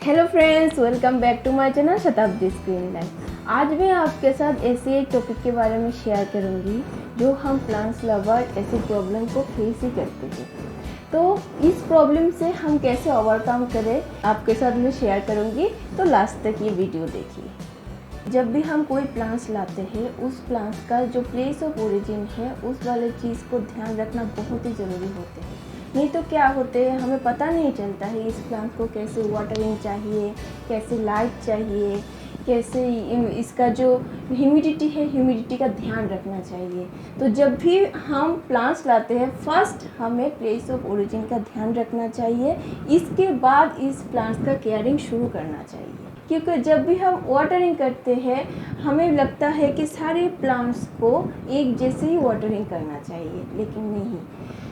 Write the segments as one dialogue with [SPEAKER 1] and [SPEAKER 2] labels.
[SPEAKER 1] Hello friends, welcome back to my channel Shatabdi screen life. आज मैं आपके साथ ऐसे एक टॉपिक के बारे में शेयर करूंगी जो हम प्लांट्स लवर ऐसी प्रॉब्लम को फेस ही करते हैं। तो इस प्रॉब्लम से हम कैसे ओवरकम करें आपके साथ मैं शेयर करूंगी, तो लास्ट तक ये वीडियो देखिए। जब भी हम कोई प्लांट्स लाते हैं, उस प्लांट्स का जो प्लेस ऑफ ओरिजिन है उस वाले चीज़ को ध्यान रखना बहुत ही ज़रूरी होते हैं। नहीं तो क्या होते हैं, हमें पता नहीं चलता है इस प्लांट को कैसे वाटरिंग चाहिए, कैसे लाइट चाहिए, कैसे इसका जो ह्यूमिडिटी है ह्यूमिडिटी का ध्यान रखना चाहिए। तो जब भी हम प्लांट्स लाते हैं, फर्स्ट हमें प्लेस ऑफ ओरिजिन का ध्यान रखना चाहिए, इसके बाद इस प्लांट्स का केयरिंग शुरू करना चाहिए। क्योंकि जब भी हम वाटरिंग करते हैं हमें लगता है कि सारे प्लांट्स को एक जैसे ही वाटरिंग करना चाहिए, लेकिन नहीं।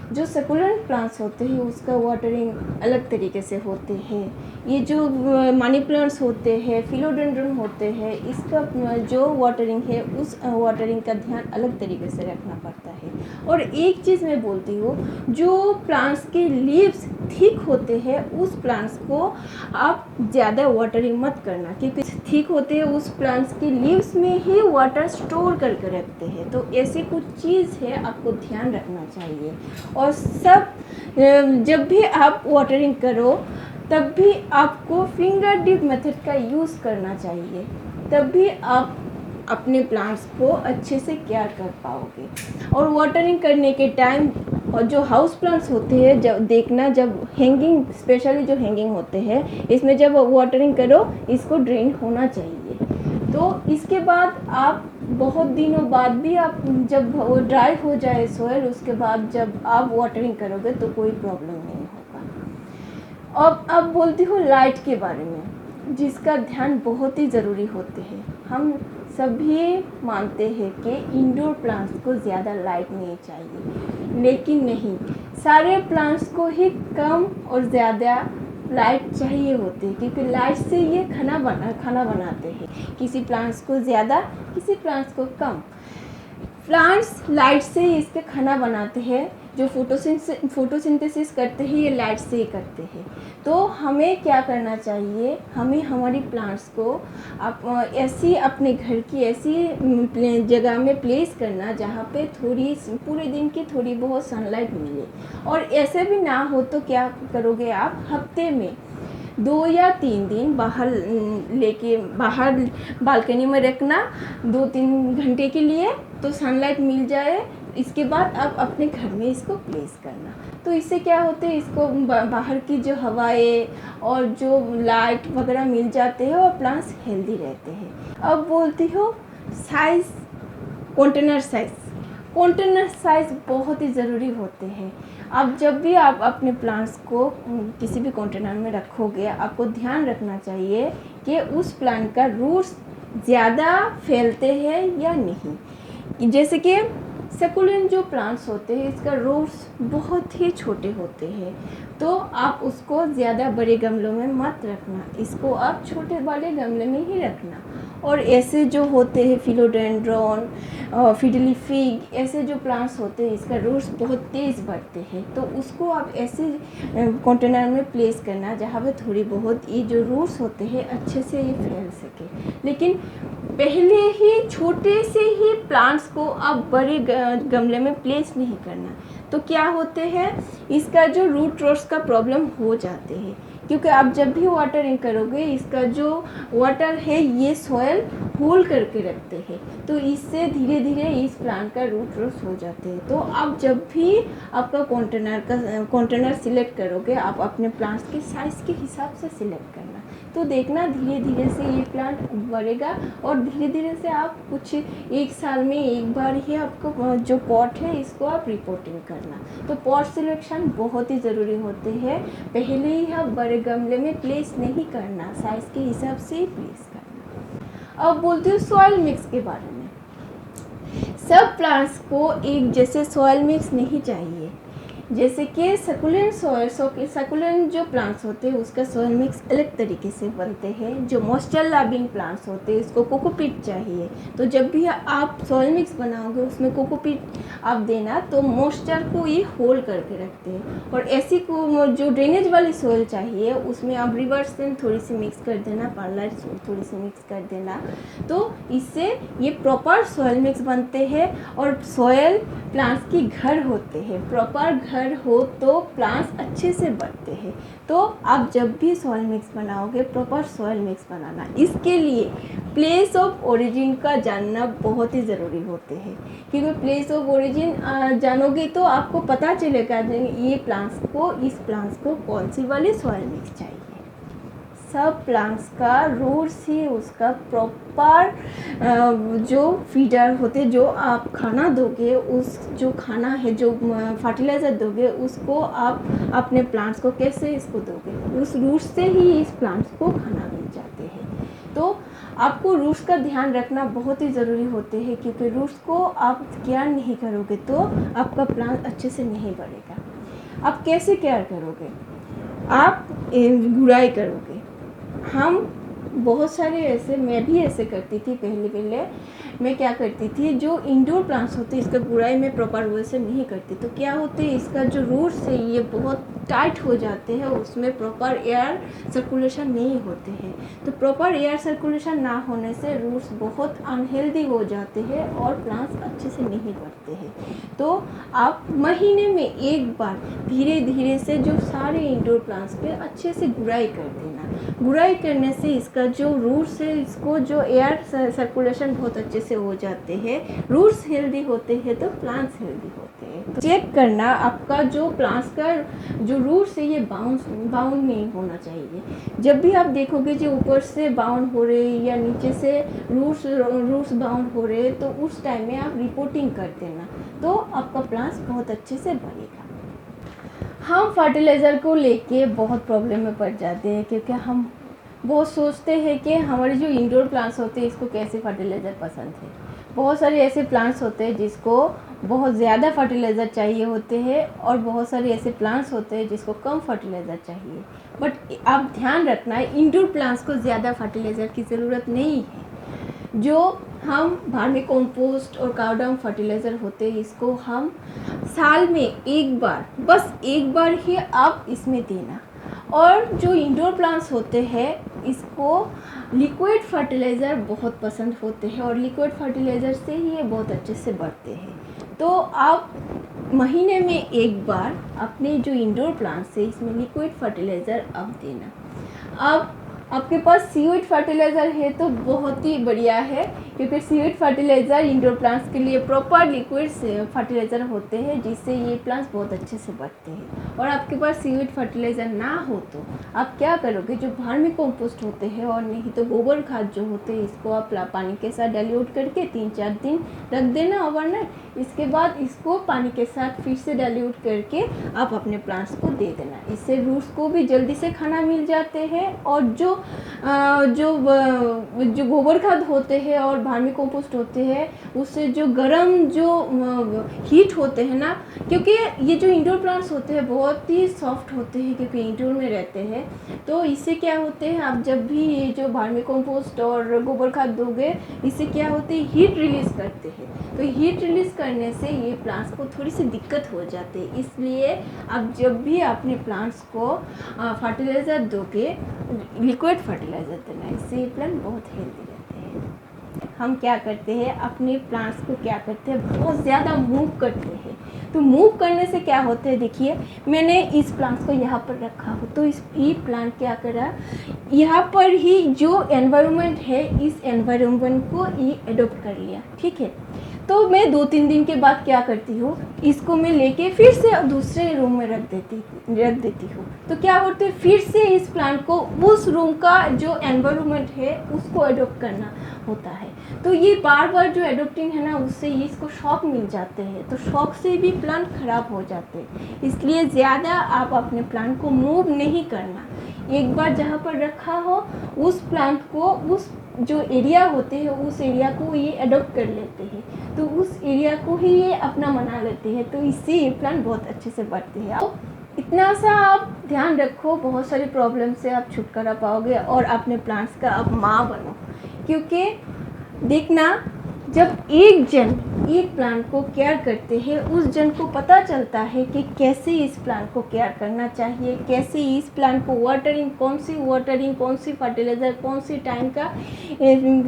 [SPEAKER 1] जो सकुलेंट प्लांट्स होते हैं उसका वाटरिंग अलग तरीके से होते हैं। ये जो मनी प्लांट्स होते हैं, फिलोडेंड्रन होते हैं, इसका जो वाटरिंग है उस वाटरिंग का ध्यान अलग तरीके से रखना पड़ता है। और एक चीज़ मैं बोलती हूँ, जो प्लांट्स के लीव्स थिक होते हैं उस प्लांट्स को आप ज़्यादा वाटरिंग मत करना, क्योंकि थिक होते हैं उस प्लांट्स के लीव्स में ही वाटर स्टोर करके रखते हैं। तो ऐसी कुछ चीज़ है, आपको ध्यान रखना चाहिए। और जब भी आप वाटरिंग करो तब भी आपको फिंगर डिप मेथड का यूज़ करना चाहिए, तब भी आप अपने प्लांट्स को अच्छे से केयर कर पाओगे। और वाटरिंग करने के टाइम और जो हाउस प्लांट्स होते हैं, जब देखना, जब हैंगिंग, स्पेशली जो हैंगिंग होते हैं, इसमें जब वाटरिंग करो इसको ड्रेन होना चाहिए। तो इसके बाद आप बहुत दिनों बाद भी आप जब वो ड्राई हो जाए सॉइल, उसके बाद जब आप वाटरिंग करोगे तो कोई प्रॉब्लम नहीं होगा। अब बोलती हूँ लाइट के बारे में, जिसका ध्यान बहुत ही ज़रूरी होते हैं। हम सभी मानते हैं कि इंडोर प्लांट्स को ज़्यादा लाइट नहीं चाहिए, लेकिन नहीं, सारे प्लांट्स को ही कम और ज़्यादा लाइट चाहिए होती है, क्योंकि लाइट से ये खाना बनाते हैं। किसी प्लांट्स को ज़्यादा, किसी प्लांट्स को कम। प्लांट्स लाइट से इसके खाना बनाते हैं, जो फोटोसिंथेसिस करते हैं ये लाइट से ही करते हैं। तो हमें क्या करना चाहिए, हमें हमारी प्लांट्स को ऐसी अपने घर की ऐसी जगह में प्लेस करना जहाँ पे थोड़ी पूरे दिन की थोड़ी बहुत सनलाइट मिले। और ऐसे भी ना हो तो क्या करोगे आप, हफ्ते में 2 या 3 दिन बाहर बालकनी में रखना 2-3 घंटे के लिए, तो सनलाइट मिल जाए। इसके बाद आप अपने घर में इसको प्लेस करना। तो इससे क्या होते हैं, इसको बाहर की जो हवाएं और जो लाइट वगैरह मिल जाते हैं और प्लांट्स हेल्दी रहते हैं। अब बोलती हूँ साइज़, कंटेनर साइज़ बहुत ही ज़रूरी होते हैं। अब जब भी आप अपने प्लांट्स को किसी भी कंटेनर में रखोगे, आपको ध्यान रखना चाहिए कि उस प्लांट का रूट्स ज़्यादा फैलते हैं या नहीं। जैसे कि सकुलेंट जो प्लांट्स होते हैं, इसका रूट्स बहुत ही छोटे होते हैं, तो आप उसको ज़्यादा बड़े गमलों में मत रखना, इसको आप छोटे वाले गमले में ही रखना। और ऐसे जो होते हैं फिलोडेंड्रॉन, फिडली फिग, ऐसे जो प्लांट्स होते हैं इसका रूट्स बहुत तेज़ बढ़ते हैं, तो उसको आप ऐसे कंटेनर में प्लेस करना जहाँ पे थोड़ी बहुत ये जो रूट्स होते हैं अच्छे से ये फैल सके। लेकिन पहले ही छोटे से ही प्लांट्स को आप बड़े गमले में प्लेस नहीं करना, तो क्या होते हैं, इसका जो रूट रॉट्स का प्रॉब्लम हो जाते हैं। क्योंकि आप जब भी वाटरिंग करोगे, इसका जो वाटर है ये सॉइल होल्ड करके रखते हैं, तो इससे धीरे धीरे इस प्लांट का रूट रॉट्स हो जाते हैं। तो आप जब भी आपका कंटेनर सिलेक्ट करोगे, आप अपने प्लांट्स के साइज़ के हिसाब से सिलेक्ट करना। तो देखना धीरे धीरे से ये प्लांट बढ़ेगा, और धीरे धीरे से आप कुछ 1 साल में एक बार ही आपको जो पॉट है इसको आप रिपोर्टिंग करना। तो पॉट सिलेक्शन बहुत ही ज़रूरी होते हैं, पहले ही आप बड़े गमले में प्लेस नहीं करना, साइज़ के हिसाब से ही प्लेस करना। अब बोलती हूँ सॉइल मिक्स के बारे में। सब प्लांट्स को एक जैसे सॉइल मिक्स नहीं चाहिए। जैसे कि सकुलेंट जो प्लांट्स होते हैं उसका सॉइल मिक्स अलग तरीके से बनते हैं। जो मॉइस्चर लविंग प्लांट्स होते हैं उसको कोकोपीट चाहिए। तो जब भी आप सॉइल मिक्स बनाओगे उसमें कोकोपीट आप देना तो मॉइस्चर को ये होल्ड करके रखते हैं। और ऐसी को जो ड्रेनेज वाली सॉइल चाहिए उसमें आप रिवर्स सेंड थोड़ी सी मिक्स कर देना, पार्लर थोड़ी सी मिक्स कर देना, तो इससे ये प्रॉपर सॉइल मिक्स बनते हैं। और सॉइल प्लांट्स की घर होते हैं, प्रॉपर घर हो तो प्लांट्स अच्छे से बढ़ते हैं। तो आप जब भी सॉइल मिक्स बनाओगे प्रॉपर सॉइल मिक्स बनाना। इसके लिए प्लेस ऑफ ओरिजिन का जानना बहुत ही ज़रूरी होते हैं, क्योंकि प्लेस ऑफ ओरिजिन जानोगे तो आपको पता चलेगा ये इस प्लांट्स को कौन सी वाली सॉइल मिक्स चाहिए। सब प्लांट्स का रूट्स ही उसका प्रॉपर जो फीडर होते, जो आप खाना दोगे, उस जो खाना है, जो फर्टिलाइज़र दोगे, उसको आप अपने प्लांट्स को कैसे इसको दोगे, उस रूट्स से ही इस प्लांट्स को खाना मिल जाते हैं। तो आपको रूट्स का ध्यान रखना बहुत ही ज़रूरी होते हैं, क्योंकि रूट्स को आप केयर नहीं करोगे तो आपका प्लांट अच्छे से नहीं बढ़ेगा। आप कैसे केयर करोगे? आप गुड़ाई करोगे। हम बहुत सारे ऐसे, मैं भी ऐसे करती थी पहले मैं क्या करती थी, जो इंडोर प्लांट्स होते हैं इसका गुड़ाई में प्रॉपर वे से नहीं करती। तो क्या होते हैं, इसका जो रूट्स है ये बहुत टाइट हो जाते हैं, उसमें प्रॉपर एयर सर्कुलेशन नहीं होते हैं। तो प्रॉपर एयर सर्कुलेशन ना होने से रूट्स बहुत अनहेल्दी हो जाते हैं और प्लांट्स अच्छे से नहीं बढ़ते हैं। तो आप महीने में एक बार धीरे धीरे से जो सारे इंडोर प्लांट्स पे अच्छे से गुड़ाई कर देना। गुड़ाई करने से इसका जो रूट्स है, इसको जो एयर सर्कुलेशन बहुत अच्छे से हो जाते हैं, रूट्स हेल्दी होते हैं तो प्लांट्स हेल्दी होते हैं। तो चेक करना आपका जो प्लांट्स का जो रूट्स है ये बाउंड नहीं होना चाहिए। जब भी आप देखोगे जो ऊपर से बाउंड हो रहे या नीचे से रूट्स बाउंड हो रहे, तो उस टाइम में आप रिपोर्टिंग कर देना, तो आपका प्लांट्स बहुत अच्छे से बढ़ेगा। हम फर्टिलाइज़र को लेके बहुत प्रॉब्लम में पड़ जाते हैं, क्योंकि हम बहुत सोचते हैं कि हमारे जो इंडोर प्लांट्स होते हैं इसको कैसे फर्टिलाइज़र पसंद है। बहुत सारे ऐसे प्लांट्स होते हैं जिसको बहुत ज़्यादा फर्टिलाइज़र चाहिए होते हैं, और बहुत सारे ऐसे प्लांट्स होते हैं जिसको कम फर्टिलाइज़र चाहिए। बट आप ध्यान रखना है, इंडोर प्लांट्स को ज़्यादा फर्टिलाइज़र की ज़रूरत नहीं है। जो हम वर्मी कंपोस्ट और काउडंग फर्टिलाइज़र होते हैं इसको हम साल में एक बार, बस एक बार ही आप इसमें देना। और जो इंडोर प्लांट्स होते हैं इसको लिक्विड फर्टिलाइज़र बहुत पसंद होते हैं, और लिक्विड फर्टिलाइज़र से ही ये बहुत अच्छे से बढ़ते हैं। तो आप महीने में एक बार अपने जो इंडोर प्लांट्स है इसमें लिक्विड फर्टिलाइज़र आप देना। अब आपके पास सीवीड फर्टिलाइज़र है तो बहुत ही बढ़िया है, क्योंकि सीवीड फर्टिलाइज़र इंडोर प्लांट्स के लिए प्रॉपर लिक्विड फर्टिलाइज़र होते हैं, जिससे ये प्लांट्स बहुत अच्छे से बढ़ते हैं। और आपके पास सीवीड फर्टिलाइज़र ना हो तो आप क्या करोगे, जो वर्मी कंपोस्ट होते हैं और नहीं तो गोबर खाद जो होते हैं, इसको आप पानी के साथ डाइल्यूट करके 3-4 दिन रख देना ओवरनाइट। इसके बाद इसको पानी के साथ फिर से डाइल्यूट करके आप अपने प्लांट्स को दे देना। इससे रूट्स को भी जल्दी से खाना मिल जाते हैं, और जो गोबर खाद होते हैं और वर्मी कंपोस्ट होते हैं उससे जो गर्म जो हीट होते हैं ना, क्योंकि ये जो इंडोर प्लांट्स होते हैं बहुत ही सॉफ्ट होते हैं क्योंकि इंडोर में रहते हैं, तो इससे क्या होते हैं, आप जब भी ये जो वर्मी कंपोस्ट और गोबर खाद दोगे इससे क्या होते हैं, हीट रिलीज़ करते हैं। तो हीट रिलीज़ करने से ये प्लांट्स को थोड़ी सी दिक्कत हो जाती है। इसलिए आप जब भी अपने प्लांट्स को फर्टिलाइज़र दोगे लिक्विड फर्टिलाइज़र देना, इससे ये प्लांट बहुत हेल्दी रहते हैं। हम क्या करते हैं, अपने प्लांट्स को क्या करते हैं, बहुत ज़्यादा मूव करते हैं। तो मूव करने से क्या होता है, देखिए मैंने इस प्लांट्स को यहाँ पर रखा हो, तो ये प्लांट क्या करा, यहाँ पर ही जो एनवायरनमेंट है इस एनवायरनमेंट को ये एडॉप्ट कर लिया। ठीक है, तो मैं 2-3 दिन के बाद क्या करती हूँ, इसको मैं लेके फिर से दूसरे रूम में रख देती हूँ। तो क्या होता है, फिर से इस प्लांट को उस रूम का जो एनवायरनमेंट है उसको एडॉप्ट करना होता है। तो ये बार बार जो एडॉप्टिंग है ना, उससे इसको शॉक मिल जाते हैं, तो शॉक से भी प्लांट खराब हो जाते हैं। इसलिए ज़्यादा आप अपने प्लांट को मूव नहीं करना। एक बार जहाँ पर रखा हो उस प्लांट को उस जो एरिया होते हैं उस एरिया को ये अडोप्ट कर लेते हैं, तो उस एरिया को ही ये अपना बना लेते हैं, तो इससे ये प्लांट बहुत अच्छे से बढ़ते हैं। तो इतना सा आप ध्यान रखो, बहुत सारी प्रॉब्लम से आप छुटकारा पाओगे और अपने प्लांट्स का आप माँ बनो। क्योंकि देखना, जब एक प्लांट को केयर करते हैं, उस जन को पता चलता है कि कैसे इस प्लांट को केयर करना चाहिए, कैसे इस प्लांट को वाटरिंग, कौन सी फर्टिलाइज़र, कौन सी टाइम का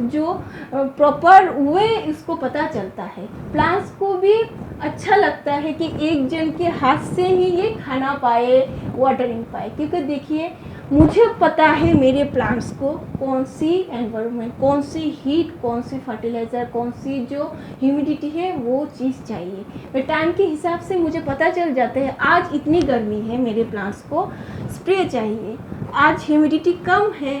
[SPEAKER 1] जो प्रॉपर वे इसको पता चलता है। प्लांट्स को भी अच्छा लगता है कि एक जन के हाथ से ही ये खाना पाए, वाटरिंग पाए। क्योंकि देखिए, मुझे पता है मेरे प्लांट्स को कौन सी एनवायरनमेंट, कौन सी हीट, कौन सी फर्टिलाइज़र, कौन सी जो ह्यूमिडिटी है वो चीज़ चाहिए। मैं टाइम के हिसाब से मुझे पता चल जाता है, आज इतनी गर्मी है, मेरे प्लांट्स को स्प्रे चाहिए, आज ह्यूमिडिटी कम है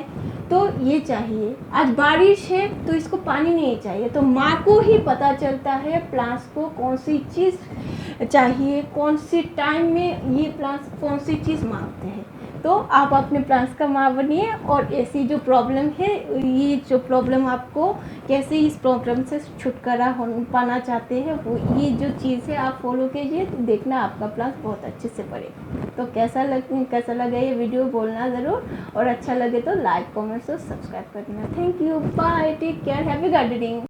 [SPEAKER 1] तो ये चाहिए, आज बारिश है तो इसको पानी नहीं चाहिए। तो माँ को ही पता चलता है प्लांट्स को कौन सी चीज़ चाहिए, कौन सी टाइम में ये प्लांट्स कौन सी चीज़ मांगते हैं। तो आप अपने प्लांट्स का माँ बनिए, और ऐसी जो प्रॉब्लम है, ये जो प्रॉब्लम आपको कैसे इस प्रॉब्लम से छुटकारा पाना चाहते हैं, वो ये जो चीज़ है आप फॉलो कीजिए, तो देखना आपका प्लांट बहुत अच्छे से बढ़ेगा। तो कैसा लगा ये वीडियो बोलना ज़रूर, और अच्छा लगे तो लाइक, कमेंट्स और सब्सक्राइब करना। Thank you, bye, take care, happy gardening.